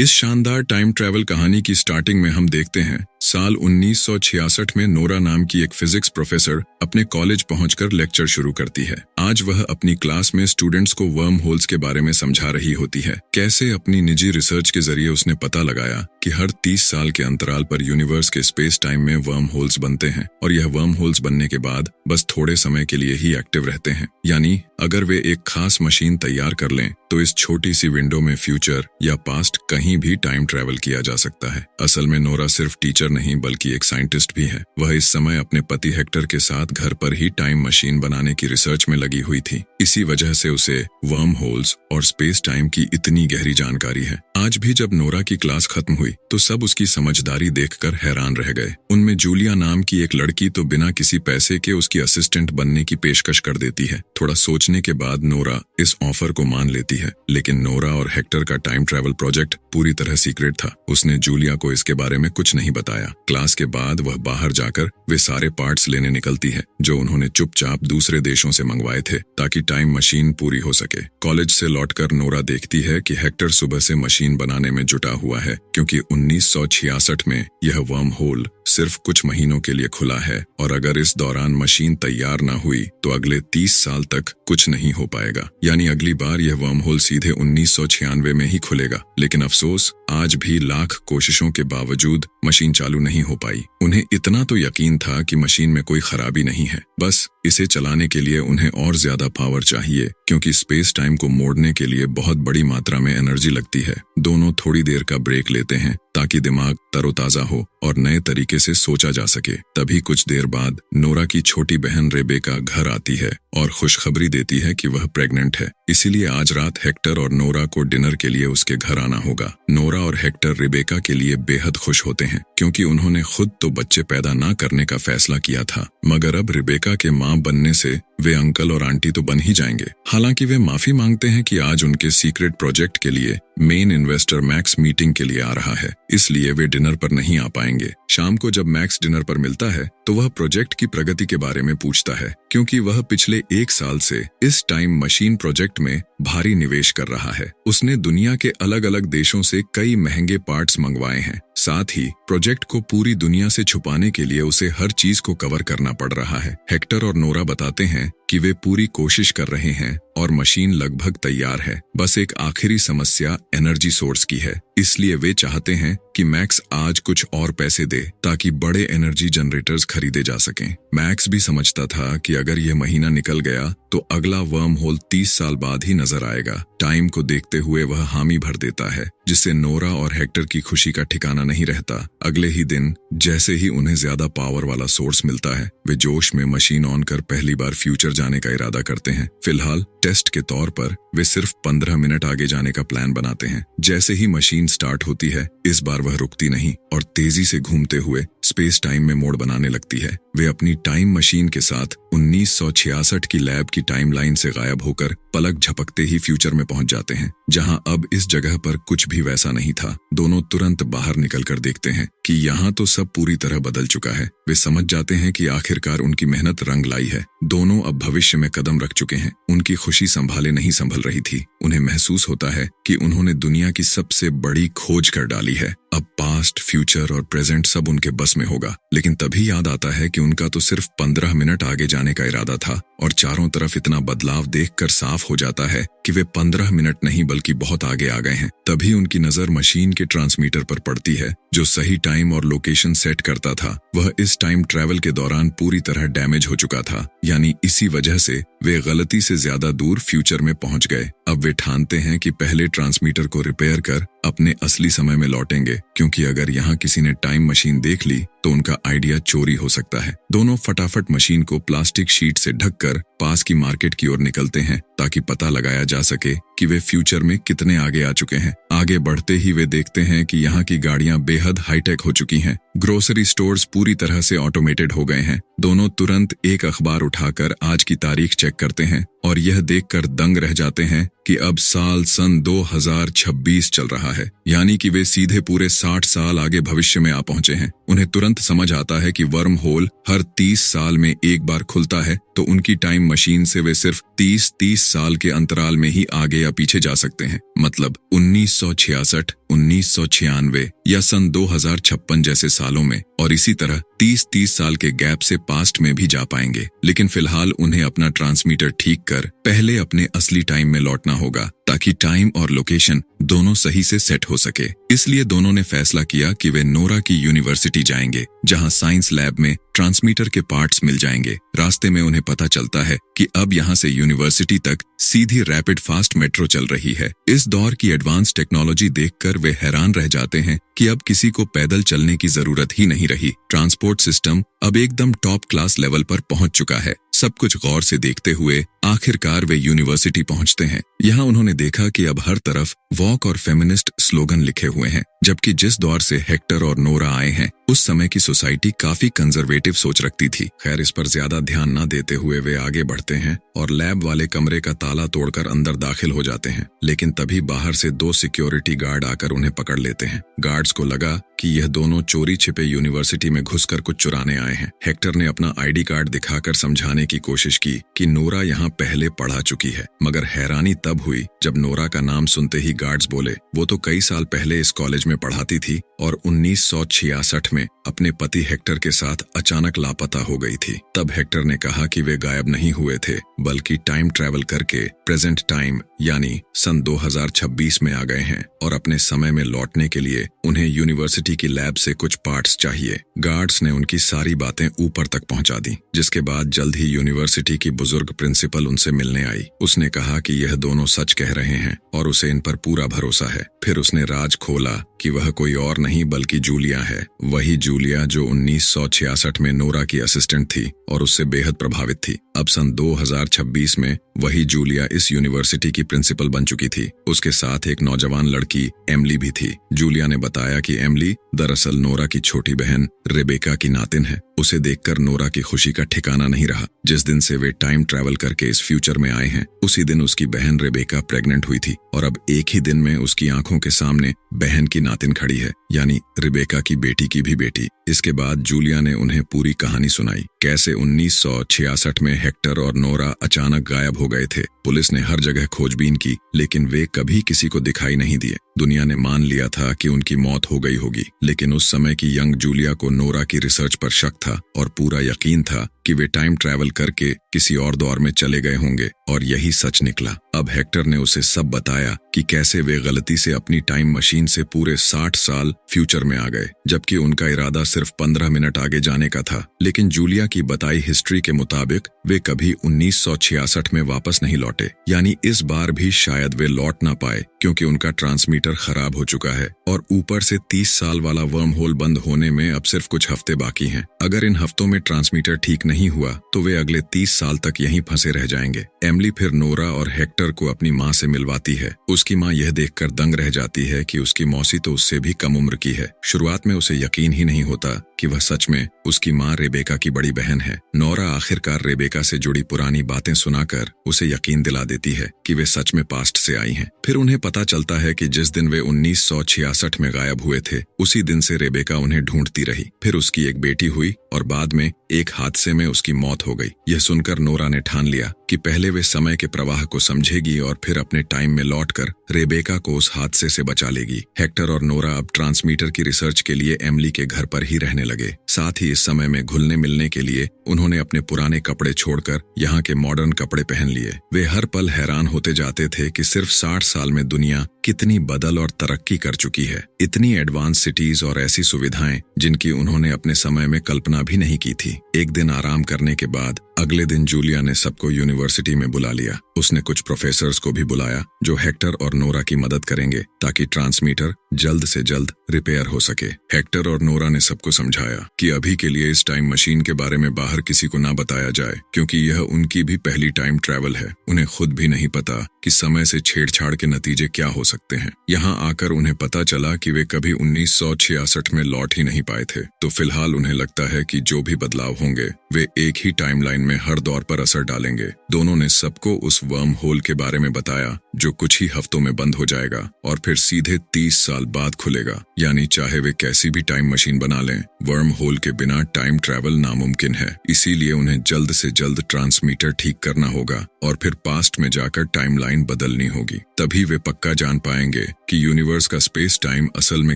इस शानदार time travel कहानी की स्टार्टिंग में हम देखते हैं साल 1966 में नोरा नाम की एक फिजिक्स प्रोफेसर अपने कॉलेज पहुंचकर लेक्चर शुरू करती है। आज वह अपनी क्लास में स्टूडेंट्स को वर्म होल्स के बारे में समझा रही होती है। कैसे अपनी निजी रिसर्च के जरिए उसने पता लगाया कि हर 30 साल के अंतराल पर यूनिवर्स के स्पेस टाइम में वर्म होल्स बनते हैं और यह वर्म होल्स बनने के बाद बस थोड़े समय के लिए ही एक्टिव रहते हैं। यानी अगर वे एक खास मशीन तैयार कर लें तो इस छोटी सी विंडो में फ्यूचर या पास्ट कहीं भी टाइम ट्रैवल किया जा सकता है। असल में नोरा सिर्फ टीचर नहीं बल्कि एक साइंटिस्ट भी है। वह इस समय अपने पति हेक्टर के साथ घर पर ही टाइम मशीन बनाने की रिसर्च में लगी हुई थी। इसी वजह से उसे वर्म होल्स और स्पेस टाइम की इतनी गहरी जानकारी है। आज भी जब नोरा की क्लास खत्म हुई तो सब उसकी समझदारी देखकर हैरान रह गए। उनमें जूलिया नाम की एक लड़की तो बिना किसी पैसे के उसकी असिस्टेंट बनने की पेशकश कर देती है। थोड़ा सोचने के बाद नोरा इस ऑफर को मान लेती है, लेकिन नोरा और हेक्टर का टाइम ट्रैवल प्रोजेक्ट पूरी तरह सीक्रेट था। उसने जूलिया को इसके बारे में कुछ नहीं बताया। क्लास के बाद वह बाहर जाकर वे सारे पार्ट्स लेने निकलती है जो उन्होंने चुपचाप दूसरे देशों से मंगवाए थे ताकि टाइम मशीन पूरी हो सके। कॉलेज से लौटकर नोरा देखती है कि हेक्टर सुबह से मशीन बनाने में जुटा हुआ है, क्योंकि 1966 में यह वर्म होल सिर्फ कुछ महीनों के लिए खुला है और अगर इस दौरान मशीन तैयार ना हुई तो अगले 30 साल तक कुछ नहीं हो पाएगा। यानी अगली बार यह वर्म होल सीधे 1996 में ही खुलेगा। लेकिन अफसोस, आज भी लाख कोशिशों के बावजूद मशीन चालू नहीं हो पाई। उन्हें इतना तो यकीन था कि मशीन में कोई खराबी नहीं है, बस इसे चलाने के लिए उन्हें और ज्यादा पावर चाहिए, क्योंकि स्पेस टाइम को मोड़ने के लिए बहुत बड़ी मात्रा में एनर्जी लगती है। दोनों थोड़ी देर का ब्रेक लेते हैं ताकि दिमाग तरोताजा हो और नए तरीके से सोचा जा सके। तभी कुछ देर बाद नोरा की छोटी बहन रेबेका घर आती है और खुशखबरी देती है कि वह प्रेग्नेंट है। इसीलिए आज रात हेक्टर और नोरा को डिनर के लिए उसके घर आना होगा। नोरा और हेक्टर रेबेका के लिए बेहद खुश होते हैं, क्योंकि उन्होंने खुद तो बच्चे पैदा ना करने का फैसला किया था, मगर अब रेबेका के मां बनने से वे अंकल और आंटी तो बन ही जाएंगे। हालांकि वे माफी मांगते हैं कि आज उनके सीक्रेट प्रोजेक्ट के लिए मेन इन्वेस्टर मैक्स मीटिंग के लिए आ रहा है, इसलिए वे डिनर पर नहीं आ पाएंगे। शाम को जब मैक्स डिनर पर मिलता है तो वह प्रोजेक्ट की प्रगति के बारे में पूछता है, क्योंकि वह पिछले 1 साल से इस टाइम मशीन प्रोजेक्ट में भारी निवेश कर रहा है। उसने दुनिया के अलग अलग देशों से कई महंगे पार्ट्स मंगवाए हैं। साथ ही प्रोजेक्ट को पूरी दुनिया से छुपाने के लिए उसे हर चीज को कवर करना पड़ रहा है। हेक्टर और नोरा बताते हैं कि वे पूरी कोशिश कर रहे हैं और मशीन लगभग तैयार है। बस एक आखिरी समस्या एनर्जी सोर्स की है, इसलिए वे चाहते हैं कि मैक्स आज कुछ और पैसे दे ताकि बड़े एनर्जी जनरेटर्स खरीदे जा सकें। मैक्स भी समझता था कि अगर यह महीना निकल गया तो अगला वर्म होल 30 साल बाद ही नजर आएगा। टाइम को देखते हुए वह हामी भर देता है, जिससे नोरा और हेक्टर की खुशी का ठिकाना नहीं रहता। अगले ही दिन जैसे ही उन्हें ज्यादा पावर वाला सोर्स मिलता है, वे जोश में मशीन ऑन कर पहली बार फ्यूचर जाने का इरादा करते हैं। फिलहाल टेस्ट के तौर पर वे सिर्फ 15 मिनट आगे जाने का प्लान बनाते हैं। जैसे ही मशीन स्टार्ट होती है, इस बार वह रुकती नहीं और तेजी से घूमते हुए स्पेस टाइम में मोड़ बनाने लगती है। वे अपनी टाइम मशीन के साथ 1966 की लैब की टाइमलाइन से गायब होकर पलक झपकते ही फ्यूचर में पहुंच जाते हैं, जहां अब इस जगह पर कुछ भी वैसा नहीं था। दोनों तुरंत बाहर निकलकर देखते हैं कि यहाँ तो सब पूरी तरह बदल चुका है। वे समझ जाते हैं कि आखिरकार उनकी मेहनत रंग लाई है। दोनों अब भविष्य में कदम रख चुके हैं। उनकी खुशी संभाले नहीं संभल रही थी। उन्हें महसूस होता है कि उन्होंने दुनिया की सबसे बड़ी खोज कर डाली है। अब पास्ट, फ्यूचर और प्रेजेंट सब उनके बस में होगा। लेकिन तभी याद आता है कि उनका तो सिर्फ 15 मिनट आगे जाने का इरादा था और चारों तरफ इतना बदलाव देखकर साफ हो जाता है कि वे 15 मिनट नहीं बल्कि बहुत आगे आ गए हैं। तभी उनकी नजर मशीन के ट्रांसमीटर पर पड़ती है, जो सही टाइम और लोकेशन सेट करता था। वह इस टाइम ट्रैवल के दौरान पूरी तरह डैमेज हो चुका था, यानी इसी वजह से वे गलती से ज्यादा दूर फ्यूचर में पहुंच गए। अब वे ठानते हैं कि पहले ट्रांसमीटर को रिपेयर कर अपने असली समय में लौटेंगे, क्योंकि अगर यहाँ किसी ने टाइम मशीन देख ली तो उनका आइडिया चोरी हो सकता है। दोनों फटाफट मशीन को प्लास्टिक शीट से ढककर पास की मार्केट की ओर निकलते हैं ताकि पता लगाया जा सके कि वे फ्यूचर में कितने आगे आ चुके हैं। आगे बढ़ते ही वे देखते हैं कि यहाँ की गाड़ियां बेहद हाईटेक हो चुकी हैं। ग्रोसरी स्टोर्स पूरी तरह से ऑटोमेटेड हो गए हैं। दोनों तुरंत एक अखबार उठाकर आज की तारीख चेक करते हैं और यह देखकर दंग रह जाते हैं कि अब साल सन 2026 चल रहा है, यानी कि वे सीधे पूरे 60 साल आगे भविष्य में आ पहुंचे हैं। उन्हें तुरंत समझ आता है कि वर्म होल हर 30 साल में एक बार खुलता है, तो उनकी टाइम मशीन से वे सिर्फ 30 साल के अंतराल में ही आगे या पीछे जा सकते हैं। मतलब 1966, 1996 या सन 2056 जैसे सालों में, और इसी तरह 30-30 साल के गैप से पास्ट में भी जा पाएंगे। लेकिन फिलहाल उन्हें अपना ट्रांसमीटर ठीक कर पहले अपने असली टाइम में लौटना होगा, ताकि टाइम और लोकेशन दोनों सही से सेट हो सके। इसलिए दोनों ने फैसला किया कि वे नोरा की यूनिवर्सिटी जाएंगे, जहां साइंस लैब में ट्रांसमीटर के पार्ट्स मिल जाएंगे। रास्ते में उन्हें पता चलता है कि अब यहां से यूनिवर्सिटी तक सीधी रैपिड फास्ट मेट्रो चल रही है। इस दौर की एडवांस टेक्नोलॉजी देखकर वे हैरान रह जाते हैं कि अब किसी को पैदल चलने की जरूरत ही नहीं रही। ट्रांसपोर्ट सिस्टम अब एकदम टॉप क्लास लेवल पर पहुंच चुका है। सब कुछ गौर से देखते हुए आखिरकार वे यूनिवर्सिटी पहुंचते हैं। यहाँ उन्होंने देखा कि अब हर तरफ वॉक और फेमिनिस्ट स्लोगन लिखे हुए हैं, जबकि जिस दौर से हेक्टर और नोरा आए हैं उस समय की सोसाइटी काफी कंजर्वेटिव सोच रखती थी। खैर, इस पर ज्यादा ध्यान न देते हुए वे आगे बढ़ते हैं और लैब वाले कमरे का ताला तोड़कर अंदर दाखिल हो जाते हैं। लेकिन तभी बाहर से 2 सिक्योरिटी गार्ड आकर उन्हें पकड़ लेते हैं। गार्ड्स को लगा कि यह दोनों चोरी छिपे यूनिवर्सिटी में घुसकर कुछ चुराने आए हैं। हेक्टर ने अपना आईडी कार्ड दिखाकर समझाने की कोशिश की कि नोरा यहाँ पहले पढ़ा चुकी है, मगर हैरानी तब हुई जब नोरा का नाम सुनते ही गार्ड्स बोले वो तो कई साल पहले इस कॉलेज में पढ़ाती थी और 1966 में अपने पति हेक्टर के साथ अचानक लापता हो गई थी। तब हेक्टर ने कहा कि वे गायब नहीं हुए थे, बल्कि टाइम ट्रैवल करके प्रेजेंट टाइम यानी सन 2026 में आ गए हैं और अपने समय में लौटने के लिए उन्हें यूनिवर्सिटी की लैब से कुछ पार्ट्स चाहिए। गार्ड्स ने उनकी सारी बातें ऊपर तक पहुंचा दी, जिसके बाद जल्द ही यूनिवर्सिटी की बुजुर्ग प्रिंसिपल उनसे मिलने आई। उसने कहा कि यह दोनों सच कह रहे हैं और उसे इन पर पूरा भरोसा है। फिर उसने राज खोला कि वह कोई और नहीं बल्कि जूलिया है, वही जूलिया जो 1966 में नोरा की असिस्टेंट थी और उससे बेहद प्रभावित थी। अब सन 2026 में वही जूलिया इस यूनिवर्सिटी की प्रिंसिपल बन चुकी थी। उसके साथ एक नौजवान लड़की एमिली भी थी। जूलिया ने बताया कि एमिली दरअसल नोरा की छोटी बहन रेबेका की नातिन है। उसे देखकर नोरा की खुशी का ठिकाना नहीं रहा। जिस दिन से वे टाइम ट्रैवल करके इस फ्यूचर में आए हैं, उसी दिन उसकी बहन रेबेका प्रेग्नेंट हुई थी और अब एक ही दिन में उसकी आंखों के सामने बहन की नातिन खड़ी है, यानी रेबेका की बेटी की भी बेटी। इसके बाद जूलिया ने उन्हें पूरी कहानी सुनाई, कैसे 1966 में हेक्टर और नोरा अचानक गायब हो गए थे। पुलिस ने हर जगह खोजबीन की, लेकिन वे कभी किसी को दिखाई नहीं दिए। दुनिया ने मान लिया था कि उनकी मौत हो गई होगी, लेकिन उस समय की यंग जूलिया को नोरा की रिसर्च पर शक था और पूरा यकीन था कि वे टाइम ट्रैवल करके किसी और दौर में चले गए होंगे, और यही सच निकला। अब हेक्टर ने उसे सब बताया कि कैसे वे गलती से अपनी टाइम मशीन से पूरे 60 साल फ्यूचर में आ गए, जबकि उनका इरादा सिर्फ 15 मिनट आगे जाने का था। लेकिन जूलिया की बताई हिस्ट्री के मुताबिक वे कभी 1966 में वापस नहीं लौटे, यानी इस बार भी शायद वे लौट ना पाए, क्योंकि उनका ट्रांसमीटर खराब हो चुका है और ऊपर से 30 साल वाला वर्म होल बंद होने में अब सिर्फ कुछ हफ्ते बाकी हैं। अगर इन हफ्तों में ट्रांसमीटर ठीक नहीं हुआ तो वे अगले 30 साल तक यहीं फंसे रह जाएंगे। एमिली फिर नोरा और हेक्टर को अपनी माँ से मिलवाती है। उसकी माँ यह देखकर दंग रह जाती है कि उसकी मौसी तो उससे भी कम उम्र की है। शुरुआत में उसे यकीन ही नहीं होता कि वह सच में उसकी माँ रेबेका की बड़ी बहन है। नोरा आखिरकार रेबेका से जुड़ी पुरानी बातें सुनाकर उसे यकीन दिला देती है कि वे सच में पास्ट से आई हैं। फिर उन्हें पता चलता है कि जिस दिन वे 1966 में गायब हुए थे, उसी दिन से रेबेका उन्हें ढूंढती रही। फिर उसकी एक बेटी हुई और बाद में एक हादसे में उसकी मौत हो गई। यह सुनकर नोरा ने ठान लिया कि पहले वे समय के प्रवाह को समझेगी और फिर अपने टाइम में लौटकर रेबेका को उस हादसे से बचा लेगी। हेक्टर और नोरा अब ट्रांसमीटर की रिसर्च के लिए एमिली के घर पर ही रहने लगे। साथ ही इस समय में घुलने मिलने के लिए उन्होंने अपने पुराने कपड़े छोड़कर यहाँ के मॉडर्न कपड़े पहन लिए। वे हर पल हैरान होते जाते थे कि सिर्फ 60 साल में दुनिया कितनी बदल और तरक्की कर चुकी है। इतनी एडवांस सिटीज और ऐसी सुविधाएं जिनकी उन्होंने अपने समय में कल्पना भी नहीं की थी। एक दिन आराम करने के बाद अगले दिन जूलिया ने सबको यूनिवर्सिटी में बुला लिया। उसने कुछ प्रोफेसर्स को भी बुलाया जो हेक्टर और नोरा की मदद करेंगे ताकि ट्रांसमीटर जल्द से जल्द रिपेयर हो सके। हेक्टर और नोरा ने सबको समझाया कि अभी के लिए इस टाइम मशीन के बारे में बाहर किसी को ना बताया जाए, क्योंकि यह उनकी भी पहली टाइम ट्रैवल है। उन्हें खुद भी नहीं पता कि समय से छेड़छाड़ के नतीजे क्या हो सकते हैं। यहाँ आकर उन्हें पता चला कि वे कभी 1966 में लौट ही नहीं पाए थे। तो फिलहाल उन्हें लगता है कि जो भी बदलाव होंगे वे एक ही टाइमलाइन में हर दौर पर असर डालेंगे। दोनों ने सबको उस वर्म होल के बारे में बताया जो कुछ ही हफ्तों में बंद हो जाएगा और फिर सीधे 30 साल साल बाद खुलेगा। यानी चाहे वे कैसी भी टाइम मशीन बना लें, वर्म होल के बिना टाइम ट्रैवल नामुमकिन है। इसीलिए उन्हें जल्द से जल्द ट्रांसमीटर ठीक करना होगा और फिर पास्ट में जाकर टाइमलाइन बदलनी होगी। तभी वे पक्का जान पाएंगे कि यूनिवर्स का स्पेस टाइम असल में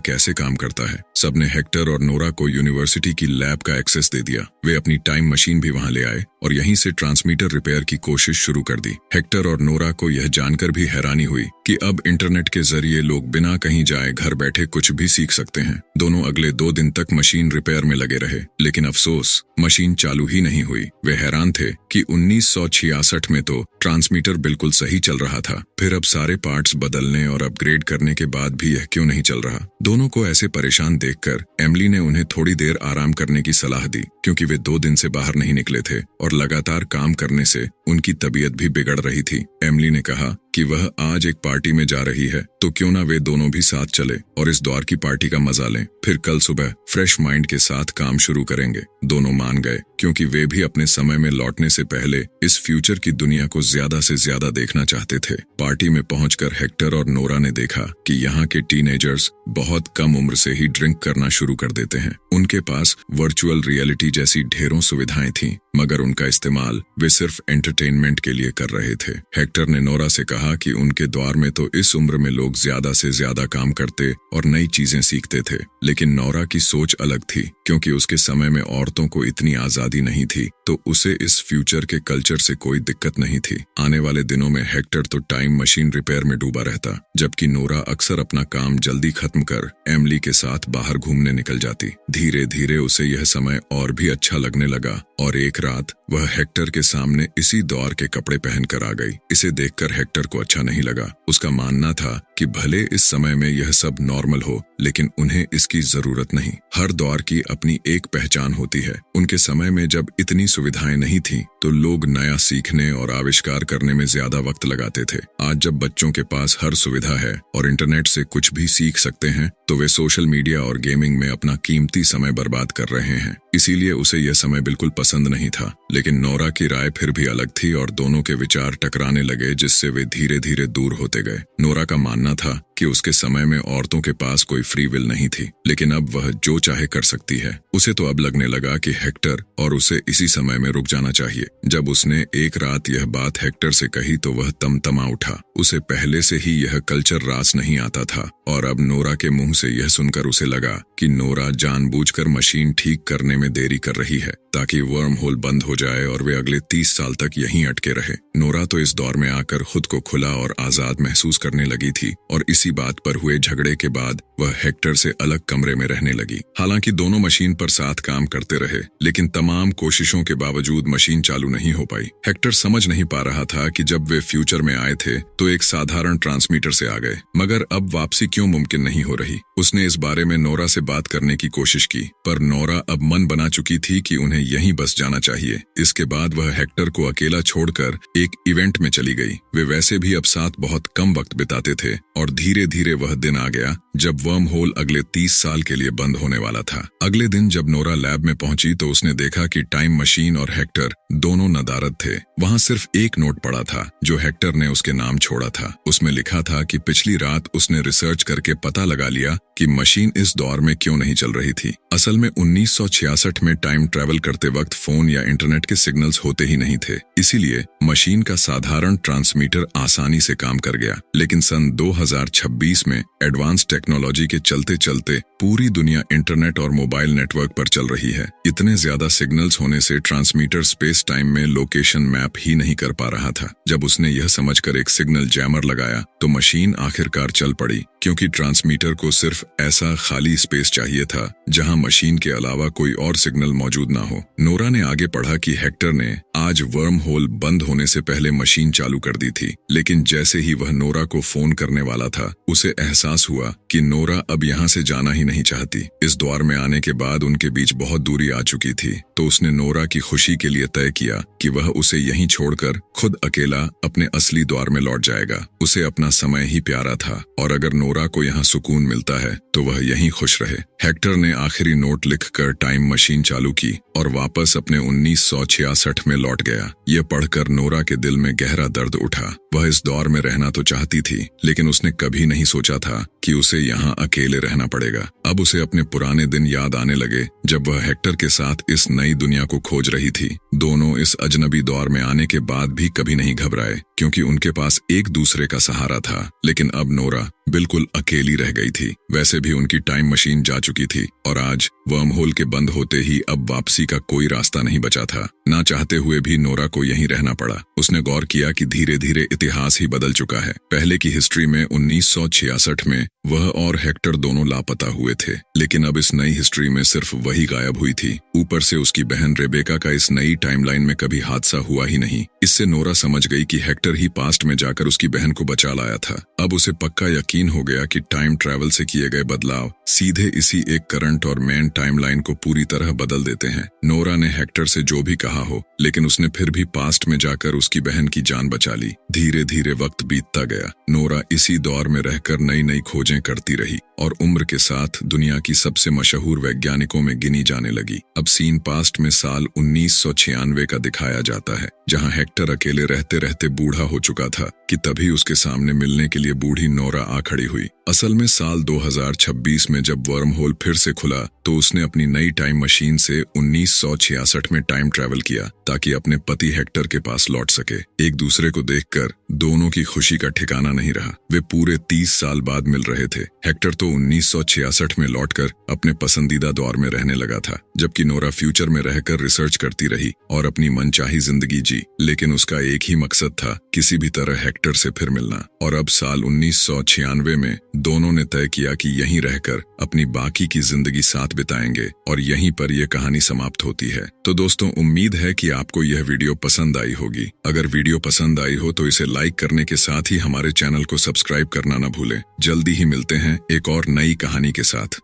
कैसे काम करता है। सबने हेक्टर और नोरा को यूनिवर्सिटी की लैब का एक्सेस दे दिया। वे अपनी टाइम मशीन भी वहां ले आए और यहीं से ट्रांसमीटर रिपेयर की कोशिश शुरू कर दी। हेक्टर और नोरा को यह जानकर भी हैरानी हुई कि अब इंटरनेट के जरिए लोग बिना कहीं जाए घर बैठे कुछ भी सीख सकते हैं। दोनों अगले 2 दिन तक मशीन रिपेयर में लगे रहे, लेकिन अफसोस मशीन चालू ही नहीं हुई। वे हैरान थे कि 1966 में तो ट्रांसमीटर बिल्कुल सही चल रहा था, फिर अब सारे पार्ट्स बदलने और अपग्रेड करने के बाद भी यह क्यों नहीं चल रहा। दोनों को ऐसे परेशान देखकर एमिली ने उन्हें थोड़ी देर आराम करने की सलाह दी, क्योंकि वे 2 दिन से बाहर नहीं निकले थे और लगातार काम करने से उनकी तबीयत भी बिगड़ रही थी। एमिली ने कहा कि वह आज एक पार्टी में जा रही है, तो क्यों ना वे दोनों भी साथ चले और इस दौर की पार्टी का मजा लें। फिर कल सुबह फ्रेश माइंड के साथ काम शुरू करेंगे। दोनों मान गए, क्योंकि वे भी अपने समय में लौटने से पहले इस फ्यूचर की दुनिया को ज्यादा से ज्यादा देखना चाहते थे। पार्टी में पहुंचकर हेक्टर और नोरा ने देखा कि यहाँ के टीनेजर्स बहुत कम उम्र से ही ड्रिंक करना शुरू कर देते हैं। उनके पास वर्चुअल रियलिटी जैसी ढेरों सुविधाएं थीं, मगर उनका इस्तेमाल वे सिर्फ एंटरटेनमेंट के लिए कर रहे थे। हेक्टर ने नोरा से कहा कि उनके दौर में तो इस उम्र में लोग ज्यादा से ज्यादा काम करते और नई चीजें सीखते थे, लेकिन नोरा की सोच अलग थी, क्योंकि उसके समय में औरतों को इतनी आजादी नहीं थी, तो उसे इस फ्यूचर के कल्चर से कोई दिक्कत नहीं थी। आने वाले दिनों में हेक्टर तो टाइम मशीन रिपेयर में डूबा रहता, जबकि नोरा अक्सर अपना काम जल्दी खत्म कर एमिली के साथ बाहर घूमने निकल जाती। धीरे धीरे उसे यह समय और भी अच्छा लगने लगा और एक रात वह हेक्टर के सामने इसी दौर के कपड़े पहनकर आ गई। इसे देखकर हेक्टर को अच्छा नहीं लगा। उसका मानना था कि भले इस समय में यह सब नॉर्मल हो, लेकिन उन्हें इसकी जरूरत नहीं। हर दौर की अपनी एक पहचान होती है। उनके समय में जब इतनी सुविधाएं नहीं थीं, तो लोग नया सीखने और आविष्कार करने में ज्यादा वक्त लगाते थे। आज जब बच्चों के पास हर सुविधा है और इंटरनेट से कुछ भी सीख सकते हैं, तो वे सोशल मीडिया और गेमिंग में अपना कीमती समय बर्बाद कर रहे हैं। इसीलिए उसे यह समय बिल्कुल पसंद नहीं था। लेकिन नोरा की राय फिर भी अलग थी और दोनों के विचार टकराने लगे, जिससे वे धीरे धीरे दूर होते गए। नोरा का मानना था कि उसके समय में औरतों के पास कोई फ्री विल नहीं थी, लेकिन अब वह जो चाहे कर सकती है। उसे तो अब लगने लगा कि हेक्टर और उसे इसी समय में रुक जाना चाहिए। जब उसने एक रात यह बात हेक्टर से कही तो वह तमतमा उठा। उसे पहले से ही यह कल्चर रास नहीं आता था और अब नोरा के मुंह से यह सुनकर उसे लगा कि नोरा जानबूझकर मशीन ठीक करने में देरी कर रही है, ताकि वर्म होल बंद हो जाए और वे अगले 30 साल तक यहीं अटके रहे। नोरा तो इस दौर में आकर खुद को खुला और आजाद महसूस करने लगी थी और इसी बात पर हुए झगड़े के बाद वह हेक्टर से अलग कमरे में रहने लगी। हालांकि दोनों मशीन पर साथ काम करते रहे, लेकिन तमाम कोशिशों के बावजूद मशीन चालू नहीं हो पाई। हेक्टर समझ नहीं पा रहा था कि जब वे फ्यूचर में आए थे तो एक साधारण ट्रांसमीटर से आ गए, मगर अब वापसी क्यों मुमकिन नहीं हो रही। उसने इस बारे में नोरा से बात करने की कोशिश की, पर नोरा अब मन बना चुकी थी कि उन्हें यहीं बस जाना चाहिए। इसके बाद वह हेक्टर को अकेला छोड़कर एक इवेंट में चली गई। वे वैसे भी अब साथ बहुत कम वक्त बिताते थे और धीरे धीरे वह दिन आ गया जब वर्म होल अगले 30 साल के लिए बंद होने वाला था। अगले दिन जब नोरा लैब में पहुंची तो उसने देखा कि टाइम मशीन और हेक्टर दोनों नदारद थे। वहां सिर्फ एक नोट पड़ा था जो हेक्टर ने उसके नाम छोड़ा था। उसमें लिखा था कि पिछली रात उसने रिसर्च करके पता लगा लिया कि मशीन इस दौर में क्यों नहीं चल रही थी। असल में 1966 में टाइम ट्रैवल करते वक्त फोन या इंटरनेट के सिग्नल्स होते ही नहीं थे, इसीलिए मशीन का साधारण ट्रांसमीटर आसानी से काम कर गया। लेकिन सन 2026 में एडवांस टेक्नोलॉजी के चलते चलते पूरी दुनिया इंटरनेट और मोबाइल नेटवर्क पर चल रही है। इतने ज्यादा सिग्नल्स होने से ट्रांसमीटर स्पेस टाइम में लोकेशन मैप ही नहीं कर पा रहा था। जब उसने यह समझकर एक सिग्नल जैमर लगाया तो मशीन आखिरकार चल पड़ी, क्योंकि ट्रांसमीटर को सिर्फ ऐसा खाली स्पेस चाहिए था जहां मशीन के अलावा कोई और सिग्नल मौजूद ना हो। नोरा ने आगे पढ़ा कि हेक्टर ने आज वर्म होल बंद होने से पहले मशीन चालू कर दी थी, लेकिन जैसे ही वह नोरा को फोन करने वाला था उसे एहसास हुआ कि नोरा अब यहाँ से जाना ही नहीं चाहती। इस दौर में आने के बाद उनके बीच बहुत दूरी आ चुकी थी, तो उसने नोरा की खुशी के लिए तय किया कि वह उसे यहीं छोड़कर खुद अकेला अपने असली द्वार में लौट जाएगा। उसे अपना समय ही प्यारा था और अगर नोरा को यहाँ सुकून मिलता है तो वह यहीं खुश रहे। हेक्टर ने आखिरी नोट लिखकर टाइम मशीन चालू की और वापस अपने 1966 में लौट गया। यह पढ़कर नोरा के दिल में गहरा दर्द उठा। वह इस दौर में रहना तो चाहती थी, लेकिन उसने कभी नहीं सोचा था कि उसे यहाँ अकेले रहना पड़ेगा। अब उसे अपने पुराने दिन याद आने लगे जब वह हेक्टर के साथ इस नई दुनिया को खोज रही थी। दोनों इस अजनबी दौर में आने के बाद भी कभी नहीं घबराए, क्योंकि उनके पास एक दूसरे का सहारा था। लेकिन अब नोरा बिल्कुल अकेली रह गई थी। वैसे भी उनकी टाइम मशीन जा चुकी थी और आज वर्म होल के बंद होते ही अब वापसी का कोई रास्ता नहीं बचा था। ना चाहते हुए भी नोरा को यहीं रहना पड़ा। उसने गौर किया कि धीरे धीरे इतिहास ही बदल चुका है। पहले की हिस्ट्री में 1966 में वह और हेक्टर दोनों लापता हुए थे, लेकिन अब इस नई हिस्ट्री में सिर्फ वही गायब हुई थी। ऊपर से उसकी बहन रेबेका का इस नई टाइमलाइन में कभी हादसा हुआ ही नहीं। इससे नोरा समझ गई कि हेक्टर ही पास्ट में जाकर उसकी बहन को बचा लाया था। अब उसे पक्का यकीन हो गया कि टाइम ट्रैवल से किए गए बदलाव सीधे इसी एक करंट और मेन टाइमलाइन को पूरी तरह बदल देते हैं। नोरा ने हेक्टर से जो भी कहा हो, लेकिन उसने फिर भी पास्ट में जाकर उसकी बहन की जान बचा ली। धीरे धीरे वक्त बीतता गया। नोरा इसी दौर में रहकर नई नई खोजें करती रही और उम्र के साथ दुनिया की सबसे मशहूर वैज्ञानिकों में गिनी जाने लगी। अब सीन पास्ट में साल 1996 का दिखाया जाता है, जहां हेक्टर अकेले रहते रहते बूढ़ा हो चुका था कि तभी उसके सामने मिलने के लिए बूढ़ी नोरा आ खड़ी हुई। असल में साल 2026 में जब वर्म होल फिर से खुला तो उसने अपनी नई टाइम मशीन से 1966 में टाइम ट्रैवल किया ताकि अपने पति हेक्टर के पास लौट सके। एक दूसरे को देखकर दोनों की खुशी का ठिकाना नहीं रहा। वे पूरे 30 साल बाद मिल रहे थे। हेक्टर तो 1966 में लौटकर अपने पसंदीदा दौर में रहने लगा था, जबकि नोरा फ्यूचर में रहकर रिसर्च करती रही और अपनी मनचाही जिंदगी जी। लेकिन उसका एक ही मकसद था, किसी भी तरह हेक्टर से फिर मिलना। और अब साल 1996 में दोनों ने तय किया कि यहीं रहकर अपनी बाकी की जिंदगी साथ बिताएंगे और यहीं पर यह कहानी समाप्त होती है। तो दोस्तों, उम्मीद है कि आपको यह वीडियो पसंद आई होगी। अगर वीडियो पसंद आई हो तो इसे लाइक करने के साथ ही हमारे चैनल को सब्सक्राइब करना न भूलें। जल्दी ही मिलते हैं एक और नई कहानी के साथ।